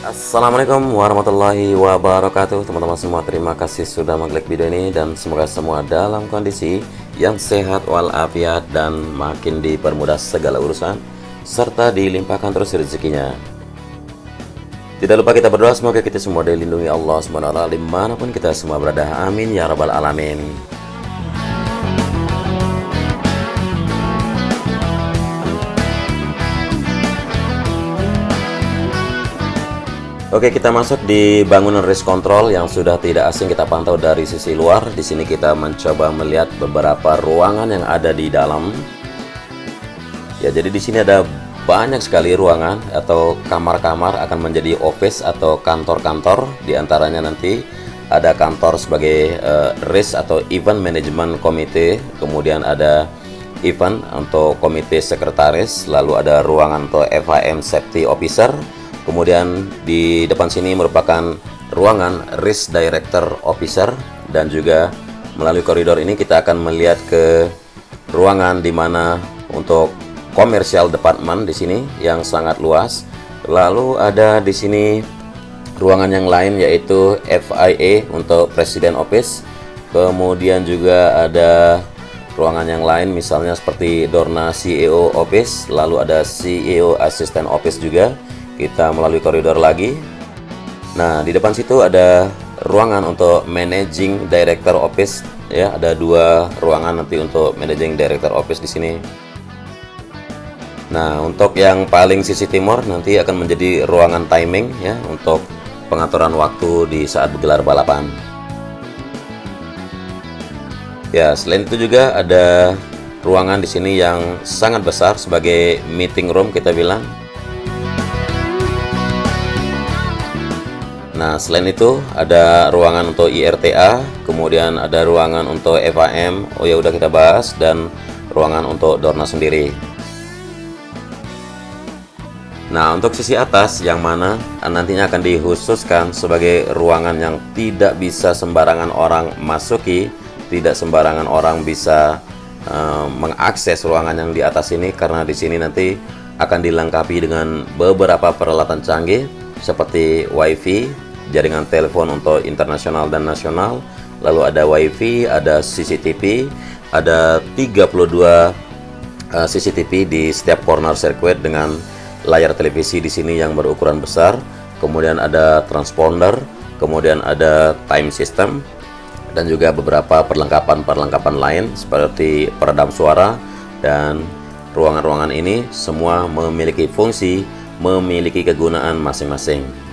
Assalamualaikum warahmatullahi wabarakatuh. Teman-teman semua, terima kasih sudah mengklik video ini dan semoga semua dalam kondisi yang sehat walafiat dan makin dipermudah segala urusan serta dilimpahkan terus rezekinya. Tidak lupa kita berdoa semoga kita semua dilindungi Allah SWT dimanapun kita semua berada. Amin ya rabbal alamin. Oke, kita masuk di bangunan race control yang sudah tidak asing kita pantau dari sisi luar. Di sini kita mencoba melihat beberapa ruangan yang ada di dalam. Ya, jadi di sini ada banyak sekali ruangan atau kamar-kamar akan menjadi office atau kantor-kantor. Di antaranya nanti ada kantor sebagai race atau event management committee, kemudian ada event untuk komite sekretaris, lalu ada ruangan untuk FIM safety officer. Kemudian di depan sini merupakan ruangan Risk Director Officer, dan juga melalui koridor ini kita akan melihat ke ruangan di mana untuk Commercial Department di sini yang sangat luas. Lalu ada di sini ruangan yang lain yaitu FIA untuk President Office. Kemudian juga ada ruangan yang lain misalnya seperti Dorna CEO Office, lalu ada CEO Assistant Office juga. Kita melalui koridor lagi. Nah, di depan situ ada ruangan untuk Managing Director Office ya, ada dua ruangan nanti untuk Managing Director Office di sini. Nah, untuk yang paling sisi timur nanti akan menjadi ruangan timing ya, untuk pengaturan waktu di saat bergelar balapan. Ya, selain itu juga ada ruangan di sini yang sangat besar sebagai meeting room kita bilang. Nah, selain itu ada ruangan untuk IRTA, kemudian ada ruangan untuk FAM, oh ya udah kita bahas, dan ruangan untuk Dorna sendiri. Nah, untuk sisi atas yang mana nantinya akan dikhususkan sebagai ruangan yang tidak bisa sembarangan orang masuki, tidak sembarangan orang bisa mengakses ruangan yang di atas ini, karena di sini nanti akan dilengkapi dengan beberapa peralatan canggih seperti WiFi, jaringan telepon untuk internasional dan nasional, lalu ada WiFi, ada CCTV, ada 32 CCTV di setiap corner sirkuit dengan layar televisi di sini yang berukuran besar, kemudian ada transponder, kemudian ada time system, dan juga beberapa perlengkapan lain seperti peredam suara. Dan ruangan-ruangan ini semua memiliki fungsi, memiliki kegunaan masing-masing.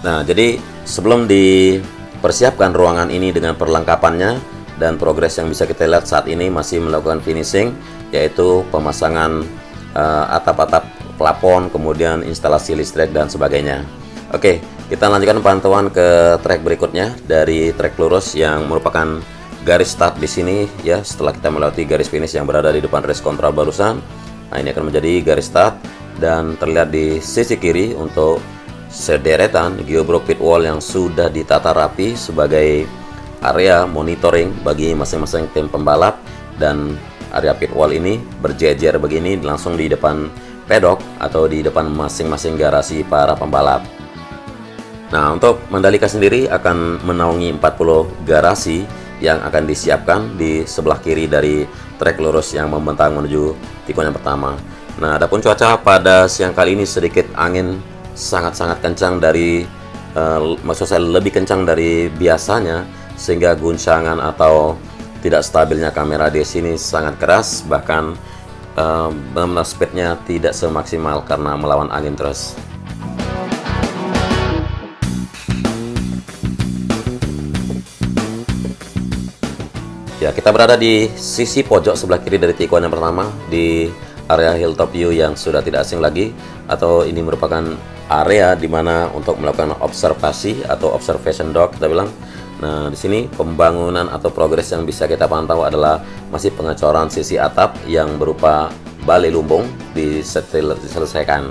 Nah, jadi sebelum dipersiapkan ruangan ini dengan perlengkapannya dan progres yang bisa kita lihat saat ini masih melakukan finishing, yaitu pemasangan atap-atap plafon, kemudian instalasi listrik dan sebagainya. Oke, kita lanjutkan pantauan ke trek berikutnya dari trek lurus yang merupakan garis start di sini ya, setelah kita melewati garis finish yang berada di depan race control barusan. Nah, ini akan menjadi garis start dan terlihat di sisi kiri untuk sederetan geobrok pit wall yang sudah ditata rapi sebagai area monitoring bagi masing-masing tim pembalap, dan area pit wall ini berjejer begini langsung di depan pedok atau di depan masing-masing garasi para pembalap. Nah, untuk Mandalika sendiri akan menaungi 40 garasi yang akan disiapkan di sebelah kiri dari trek lurus yang membentang menuju tikungan yang pertama. Nah, adapun cuaca pada siang kali ini sedikit angin sangat-sangat kencang dari maksud saya lebih kencang dari biasanya, sehingga guncangan atau tidak stabilnya kamera di sini sangat keras, bahkan benar-benar speednya tidak semaksimal karena melawan angin terus. Ya, kita berada di sisi pojok sebelah kiri dari tikungan yang pertama di area hilltop view yang sudah tidak asing lagi, atau ini merupakan area di mana untuk melakukan observasi atau observation dock kita bilang. Nah, di sini pembangunan atau progres yang bisa kita pantau adalah masih pengecoran sisi atap yang berupa balai lumbung diselesaikan.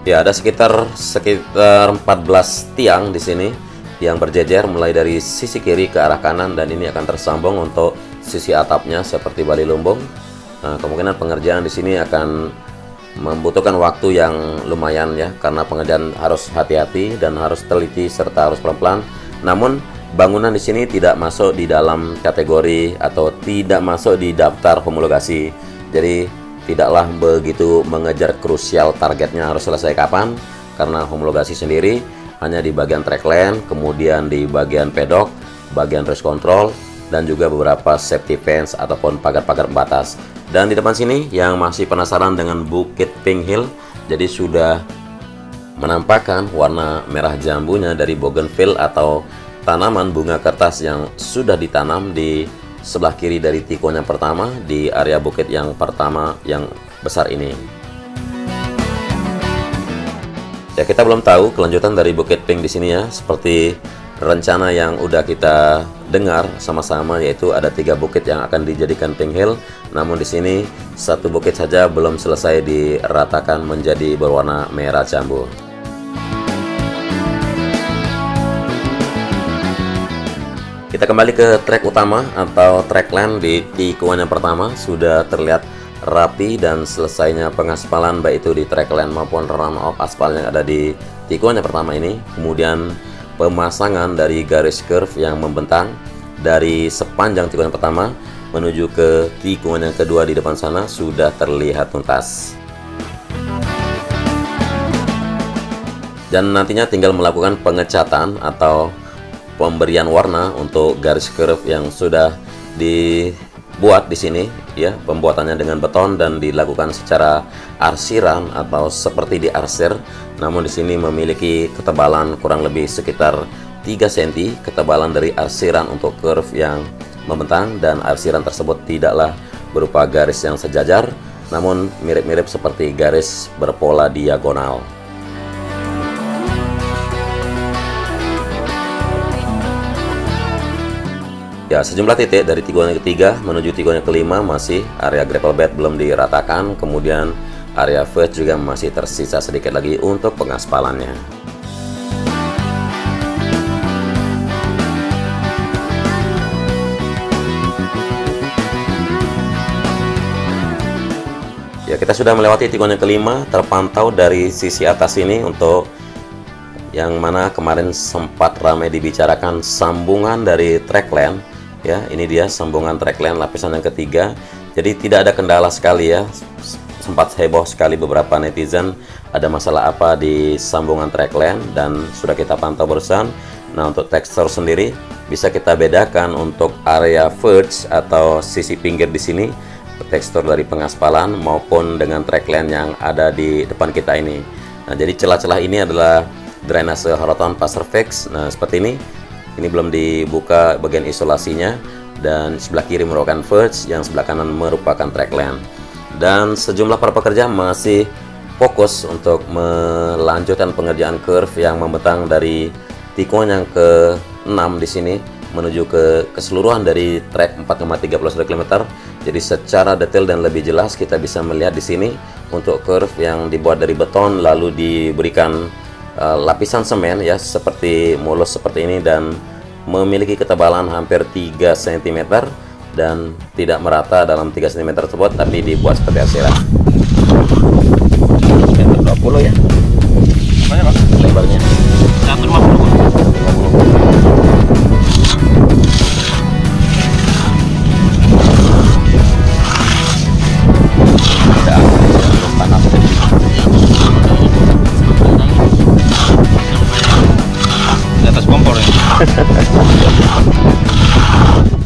Ya, ada sekitar 14 tiang di sini yang berjejer mulai dari sisi kiri ke arah kanan, dan ini akan tersambung untuk sisi atapnya seperti bali lumbung. Nah, kemungkinan pengerjaan di sini akan membutuhkan waktu yang lumayan ya, karena pengerjaan harus hati-hati dan harus teliti serta harus pelan-pelan. Namun bangunan di sini tidak masuk di dalam kategori atau tidak masuk di daftar homologasi. Jadi tidaklah begitu mengejar krusial targetnya harus selesai kapan, karena homologasi sendiri hanya di bagian trackland, kemudian di bagian pedok, bagian race control, dan juga beberapa safety fence ataupun pagar-pagar pembatas. Dan di depan sini yang masih penasaran dengan Bukit Pink Hill, jadi sudah menampakkan warna merah jambunya dari bougainville atau tanaman bunga kertas yang sudah ditanam di sebelah kiri dari tikungan yang pertama di area bukit yang pertama yang besar ini. Ya, kita belum tahu kelanjutan dari Bukit Pink di sini ya, seperti rencana yang udah kita dengar sama-sama, yaitu ada 3 bukit yang akan dijadikan Pink Hill. Namun di sini 1 bukit saja belum selesai diratakan menjadi berwarna merah jambu. Kita kembali ke trek utama atau trackland di tikungan yang pertama. Sudah terlihat rapi dan selesainya pengaspalan baik itu di trackland maupun run off aspal yang ada di tikungan yang pertama ini. Kemudian pemasangan dari garis curve yang membentang dari sepanjang tikungan yang pertama menuju ke tikungan yang kedua di depan sana sudah terlihat tuntas. Dan nantinya tinggal melakukan pengecatan atau pemberian warna untuk garis curve yang sudah dibuat di sini ya, pembuatannya dengan beton dan dilakukan secara arsiran atau seperti diarsir. Namun di sini memiliki ketebalan kurang lebih sekitar 3 cm ketebalan dari arsiran untuk curve yang membentang, dan arsiran tersebut tidaklah berupa garis yang sejajar, namun mirip-mirip seperti garis berpola diagonal. Ya, sejumlah titik dari tikungan yang ketiga menuju tikungan yang kelima masih area gravel bed belum diratakan, kemudian area verge juga masih tersisa sedikit lagi untuk pengaspalannya. Ya, kita sudah melewati tikungan yang kelima, terpantau dari sisi atas ini untuk yang mana kemarin sempat ramai dibicarakan sambungan dari trackland. Ya, ini dia sambungan trackland lapisan yang ketiga. Jadi tidak ada kendala sekali ya. Sempat heboh sekali beberapa netizen ada masalah apa di sambungan trackland, dan sudah kita pantau barusan. Nah, untuk tekstur sendiri bisa kita bedakan untuk area verge atau sisi pinggir di sini, tekstur dari pengaspalan maupun dengan trackland yang ada di depan kita ini. Nah, jadi celah-celah ini adalah drainase horizontal passer fix. Nah, seperti ini. Ini belum dibuka bagian isolasinya, dan sebelah kiri merupakan verge, yang sebelah kanan merupakan trackland. Dan sejumlah para pekerja masih fokus untuk melanjutkan pengerjaan curve yang membentang dari tikungan yang ke-6 di sini menuju ke keseluruhan dari trek 4,31 km. Jadi secara detail dan lebih jelas kita bisa melihat di sini untuk curve yang dibuat dari beton lalu diberikan lapisan semen ya, seperti mulus seperti ini, dan memiliki ketebalan hampir 3 cm dan tidak merata dalam 3 cm tersebut, tapi dibuat seperti arsiran. 1,20 ya. Apanya, Pak? Lebarnya 1,50.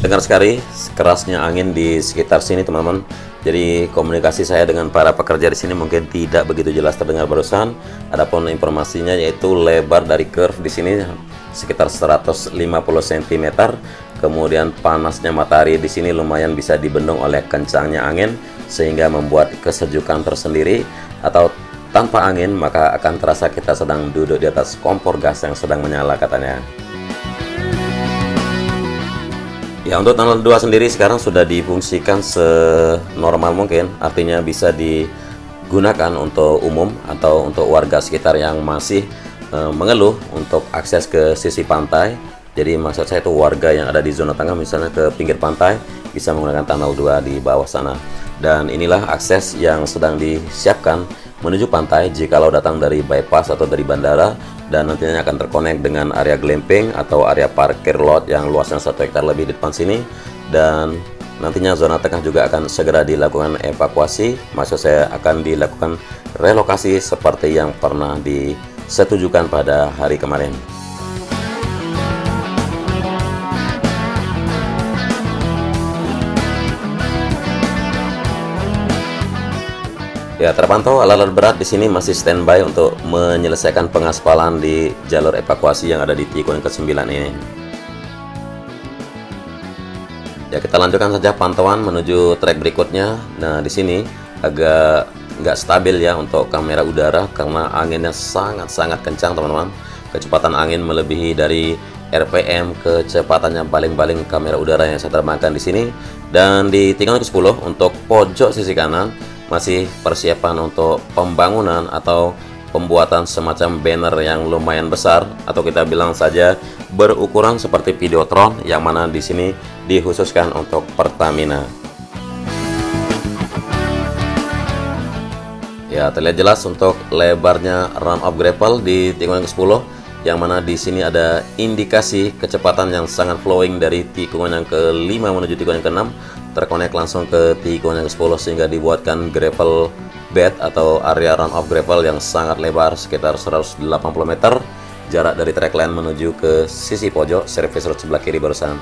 Dengar sekali kerasnya angin di sekitar sini, teman-teman. Jadi komunikasi saya dengan para pekerja di sini mungkin tidak begitu jelas terdengar barusan. Adapun informasinya yaitu lebar dari curve di sini sekitar 150 cm. Kemudian panasnya matahari di sini lumayan bisa dibendung oleh kencangnya angin sehingga membuat kesejukan tersendiri, atau tanpa angin maka akan terasa kita sedang duduk di atas kompor gas yang sedang menyala katanya. Ya, untuk tunnel 2 sendiri sekarang sudah difungsikan senormal mungkin, artinya bisa gunakan untuk umum atau untuk warga sekitar yang masih mengeluh untuk akses ke sisi pantai. Jadi maksud saya itu warga yang ada di zona tengah, misalnya ke pinggir pantai, bisa menggunakan tunnel 2 di bawah sana. Dan inilah akses yang sedang disiapkan menuju pantai jikalau datang dari bypass atau dari bandara, dan nantinya akan terkonek dengan area glamping atau area parkir lot yang luasnya 1 hektar lebih di depan sini. Dan nantinya zona tengah juga akan segera dilakukan evakuasi, maksud saya akan dilakukan relokasi seperti yang pernah disetujukan pada hari kemarin. Ya, terpantau alat-alat berat di sini masih standby untuk menyelesaikan pengaspalan di jalur evakuasi yang ada di tikungan ke-9 ini. Ya, kita lanjutkan saja pantauan menuju trek berikutnya. Nah, di sini agak nggak stabil ya untuk kamera udara karena anginnya sangat-sangat kencang, teman-teman. Kecepatan angin melebihi dari RPM kecepatannya baling-baling kamera udara yang saya terbangkan di sini. Dan di tikungan ke-10 untuk pojok sisi kanan masih persiapan untuk pembangunan atau pembuatan semacam banner yang lumayan besar, atau kita bilang saja berukuran seperti Videotron, yang mana di sini dikhususkan untuk Pertamina. Ya, terlihat jelas untuk lebarnya run of gravel di tikungan ke-10, yang mana di sini ada indikasi kecepatan yang sangat flowing dari tikungan yang ke-5 menuju tikungan yang ke-6, terkonek langsung ke tikungan yang ke-10 sehingga dibuatkan gravel bed atau area run of gravel yang sangat lebar sekitar 180 meter, jarak dari track line menuju ke sisi pojok service road sebelah kiri barusan.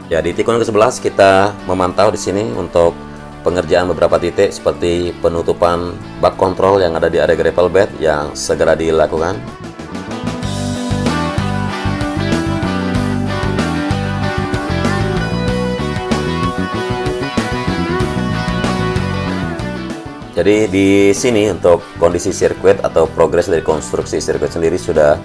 Ya, di tikungan ke-11 kita memantau di sini untuk pengerjaan beberapa titik seperti penutupan bak kontrol yang ada di area gravel bed yang segera dilakukan. Jadi di sini untuk kondisi sirkuit atau progres dari konstruksi sirkuit sendiri sudah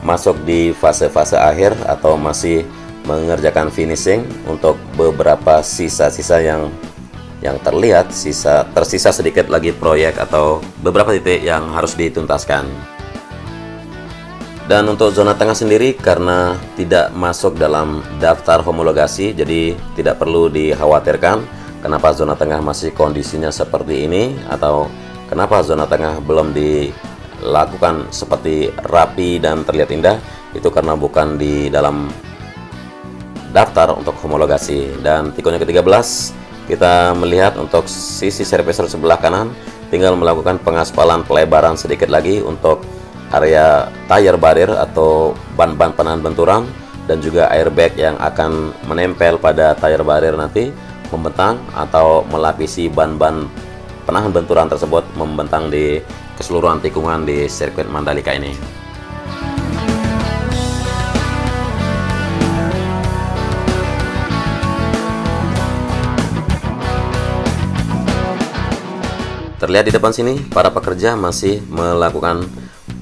masuk di fase-fase akhir atau masih mengerjakan finishing untuk beberapa sisa-sisa yang terlihat, tersisa sedikit lagi proyek atau beberapa titik yang harus dituntaskan. Dan untuk zona tengah sendiri karena tidak masuk dalam daftar homologasi, jadi tidak perlu dikhawatirkan kenapa zona tengah masih kondisinya seperti ini, atau kenapa zona tengah belum dilakukan seperti rapi dan terlihat indah. Itu karena bukan di dalam daftar untuk homologasi. Dan tikungan ke-13 kita melihat untuk sisi service road sebelah kanan tinggal melakukan pengaspalan pelebaran sedikit lagi untuk area tire barrier atau ban-ban penahan benturan, dan juga airbag yang akan menempel pada tire barrier nanti membentang atau melapisi ban-ban penahan benturan tersebut membentang di keseluruhan tikungan di sirkuit Mandalika ini. Terlihat di depan sini para pekerja masih melakukan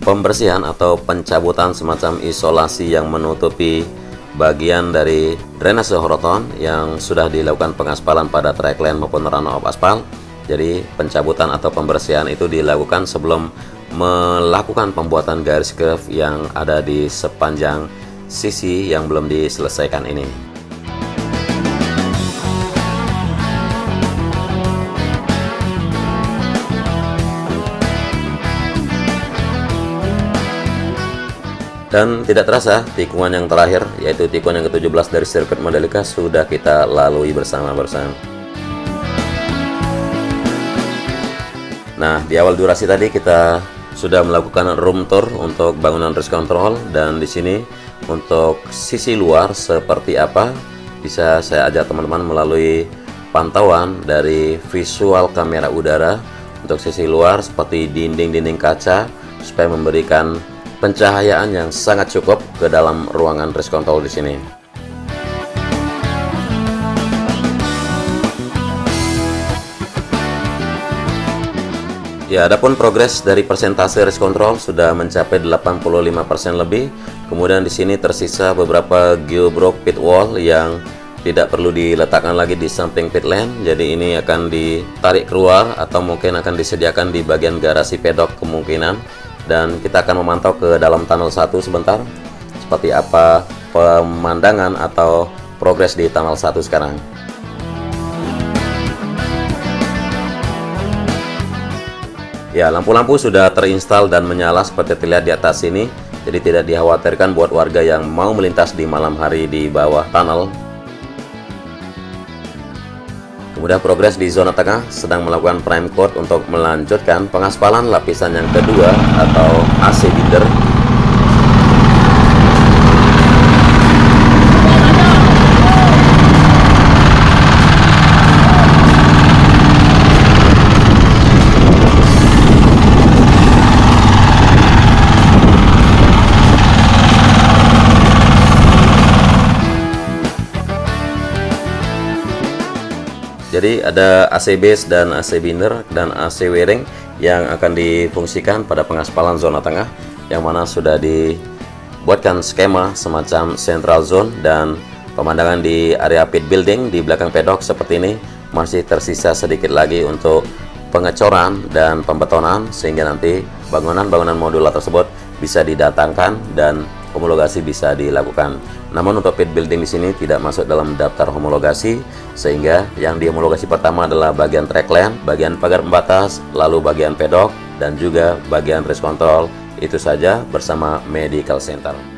pembersihan atau pencabutan semacam isolasi yang menutupi bagian dari drainase horoton yang sudah dilakukan pengaspalan pada track line maupun runoff aspal. Jadi pencabutan atau pembersihan itu dilakukan sebelum melakukan pembuatan garis curve yang ada di sepanjang sisi yang belum diselesaikan ini. Dan tidak terasa tikungan yang terakhir, yaitu tikungan yang ke-17 dari sirkuit Mandalika, sudah kita lalui bersama-sama. Nah, di awal durasi tadi kita sudah melakukan room tour untuk bangunan race control, dan di sini untuk sisi luar seperti apa bisa saya ajak teman-teman melalui pantauan dari visual kamera udara untuk sisi luar seperti dinding-dinding kaca supaya memberikan pencahayaan yang sangat cukup ke dalam ruangan race control di sini. Ya, adapun progres dari persentase race control sudah mencapai 85% lebih. Kemudian di sini tersisa beberapa geobroke pit wall yang tidak perlu diletakkan lagi di samping pit lane, jadi ini akan ditarik keluar atau mungkin akan disediakan di bagian garasi pedok kemungkinan. Dan kita akan memantau ke dalam tunnel 1 sebentar, seperti apa pemandangan atau progres di tunnel 1 sekarang. Ya, lampu-lampu sudah terinstall dan menyala seperti terlihat di atas sini, jadi tidak dikhawatirkan buat warga yang mau melintas di malam hari di bawah tunnel. Kemudian progres di zona tengah sedang melakukan prime coat untuk melanjutkan pengaspalan lapisan yang kedua atau AC binder. Jadi ada AC base dan AC binder dan AC wiring yang akan difungsikan pada pengaspalan zona tengah, yang mana sudah dibuatkan skema semacam central zone, dan pemandangan di area pit building di belakang pedok seperti ini. Masih tersisa sedikit lagi untuk pengecoran dan pembetonan, sehingga nanti bangunan-bangunan modular tersebut bisa didatangkan dan homologasi bisa dilakukan. Namun untuk pit building di sini tidak masuk dalam daftar homologasi, sehingga yang dihomologasi pertama adalah bagian track line, bagian pagar pembatas, lalu bagian pedok, dan juga bagian race control. Itu saja bersama medical center.